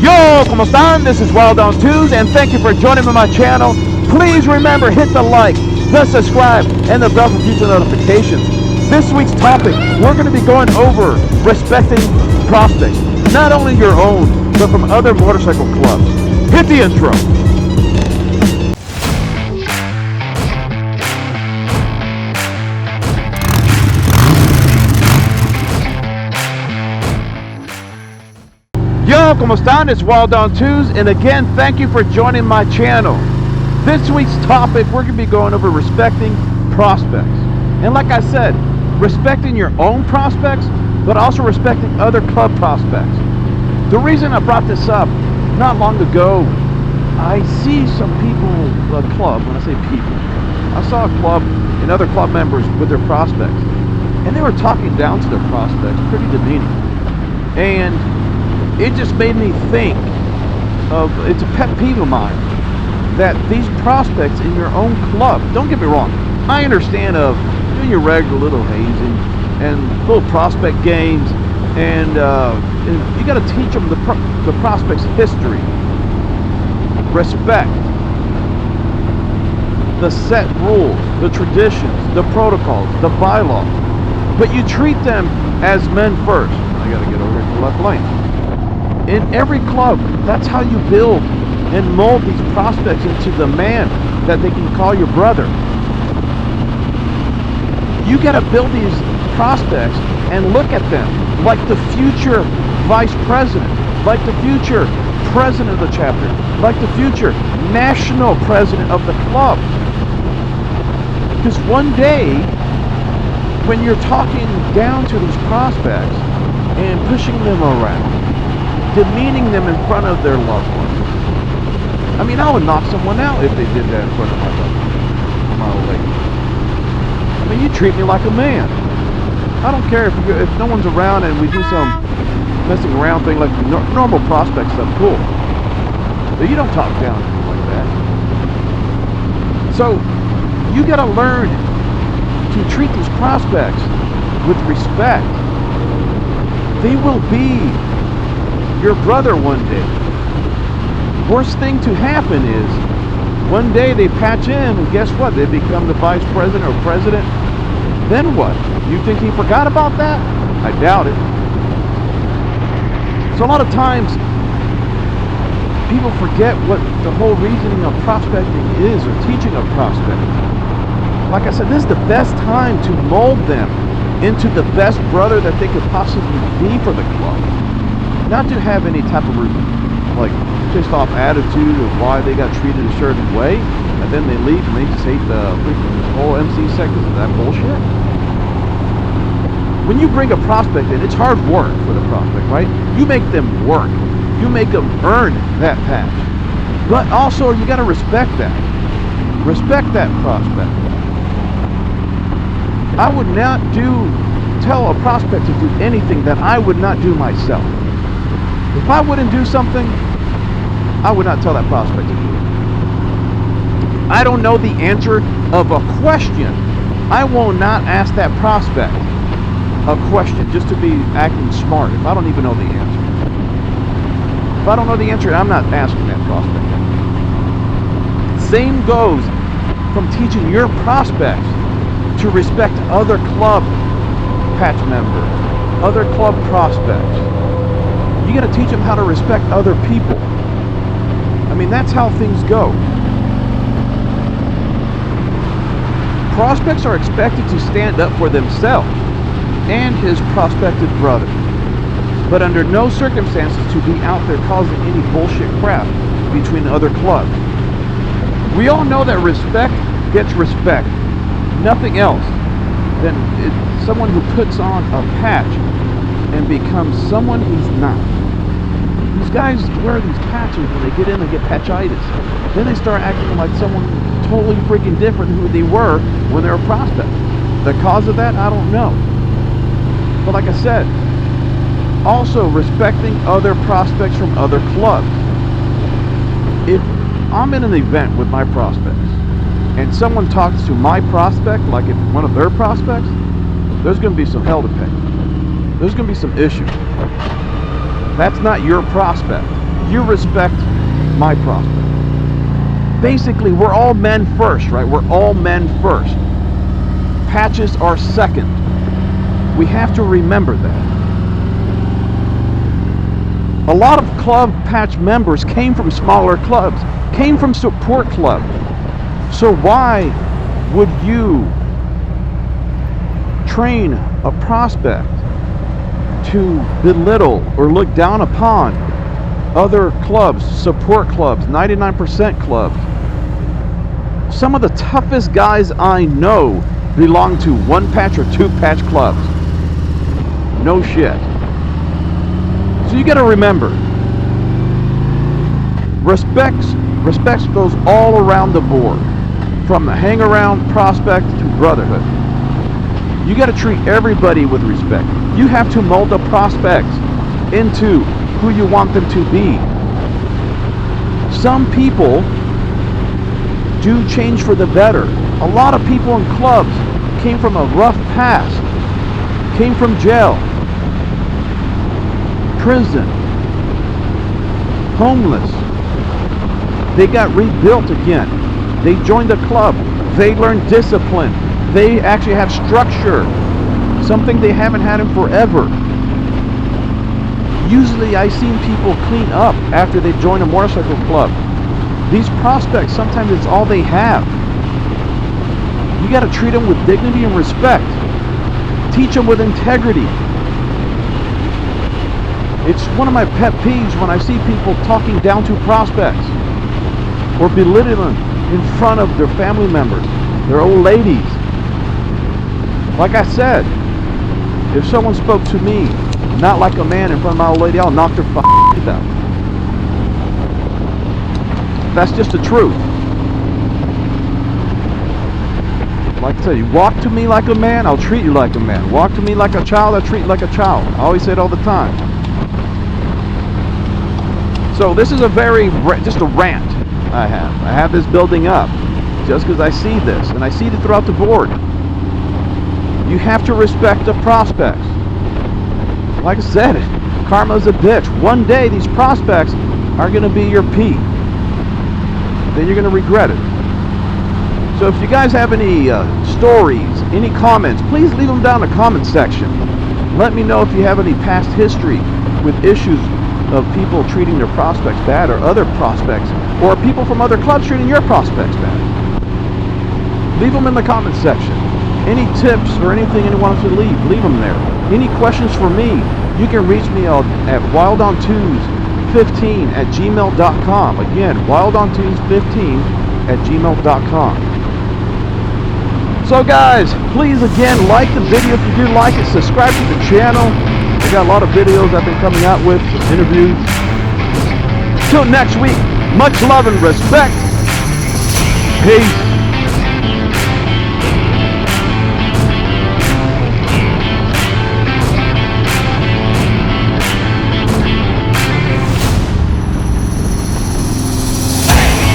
Yo, ¿cómo están? This is Wild on Twos, and thank you for joining me on my channel. Please remember, hit the like, the subscribe, and the bell for future notifications. This week's topic, we're going to be going over respecting prospects, not only your own, but from other motorcycle clubs. Hit the intro. Yo, ¿cómo están? It's Wild on Twos, and again, thank you for joining my channel. This week's topic, we're going to be going over respecting prospects. And like I said, respecting your own prospects, but also respecting other club prospects. The reason I brought this up, not long ago, I see some people, a club, when I say people, I saw a club and other club members with their prospects, and they were talking down to their prospects, pretty demeaning. And it just made me think of, it's a pet peeve of mine, that these prospects in your own club, don't get me wrong, I understand of doing your regular little hazing and little prospect games, and you got to teach them the prospect's history, respect, the set rules, the traditions, the protocols, the bylaws, but you treat them as men first. I got to get over here to the left lane. In every club, that's how you build and mold these prospects into the man that they can call your brother. You got to build these prospects and look at them like the future vice president, like the future president of the chapter, like the future national president of the club. Because one day, when you're talking down to these prospects and pushing them around, demeaning them in front of their loved ones. I mean, I would knock someone out if they did that in front of my loved one, my old lady. I mean, you treat me like a man. I don't care if no one's around and we do some messing around thing like normal prospect stuff, cool. But you don't talk down to me like that. So, you gotta learn to treat these prospects with respect. They will be your brother one day. Worst thing to happen is one day they patch in and guess what? They become the vice president or president. Then what? You think he forgot about that? I doubt it. So a lot of times people forget what the whole reasoning of prospecting is, or teaching of prospecting. Like I said, this is the best time to mold them into the best brother that they could possibly be for the club. Not to have any type of like pissed off attitude of why they got treated a certain way, and then they leave and they just hate the whole MC sector of that bullshit. When you bring a prospect in, it's hard work for the prospect, right? You make them work. You make them earn that patch. But also, you got to respect that. Respect that prospect. I would not tell a prospect to do anything that I would not do myself. If I wouldn't do something, I would not tell that prospect to do it. I don't know the answer of a question. I will not ask that prospect a question just to be acting smart if I don't even know the answer. If I don't know the answer, I'm not asking that prospect. Same goes from teaching your prospects to respect other club patch members, other club prospects. You got to teach them how to respect other people. I mean, that's how things go. Prospects are expected to stand up for themselves and his prospective brother, but under no circumstances to be out there causing any bullshit crap between other clubs. We all know that respect gets respect. Nothing else than someone who puts on a patch and becomes someone he's not. These guys wear these patches when they get in and get patchitis. Then they start acting like someone totally freaking different than who they were when they were a prospect. The cause of that, I don't know. But like I said, also respecting other prospects from other clubs. If I'm in an event with my prospects and someone talks to my prospect like it's one of their prospects, there's going to be some hell to pay. There's going to be some issues. That's not your prospect. you respect my prospect. Basically, we're all men first, right? We're all men first. Patches are second. We have to remember that. A lot of club patch members came from smaller clubs, came from support clubs. So why would you train a prospect to belittle or look down upon other clubs, support clubs, 99% clubs? Some of the toughest guys I know belong to 1-patch or 2-patch clubs. No shit. So you got to remember, respect goes all around the board, from the hang around prospect to brotherhood. You got to treat everybody with respect. You have to mold a prospect into who you want them to be. Some people do change for the better. A lot of people in clubs came from a rough past, came from jail, prison, homeless. They got rebuilt again. They joined the club. They learned discipline. They actually have structure, something they haven't had in forever. Usually I've seen people clean up after they join a motorcycle club. These prospects, sometimes it's all they have. You got to treat them with dignity and respect. Teach them with integrity. It's one of my pet peeves when I see people talking down to prospects or belittling them in front of their family members, their old ladies. Like I said, if someone spoke to me not like a man in front of my old lady, I'll knock their teeth out. That's just the truth. Like I said, you walk to me like a man, I'll treat you like a man. Walk to me like a child, I'll treat you like a child. I always say it all the time. So this is just a rant I have. I have this building up just because I see this, and I see it throughout the board. You have to respect the prospects. Like I said, karma's a bitch. One day these prospects are going to be your P. Then you're going to regret it. So if you guys have any stories, any comments, please leave them down in the comment section. Let me know if you have any past history with issues of people treating their prospects bad, or other prospects, or people from other clubs treating your prospects bad. Leave them in the comment section. Any tips or anything anyone wants to leave them there. Any questions for me, you can reach me at wildontunes15@gmail.com. Again, wildontunes15@gmail.com. So guys, please again like the video if you do like it. Subscribe to the channel. I got a lot of videos I've been coming out with, interviews. Till next week, much love and respect. Peace.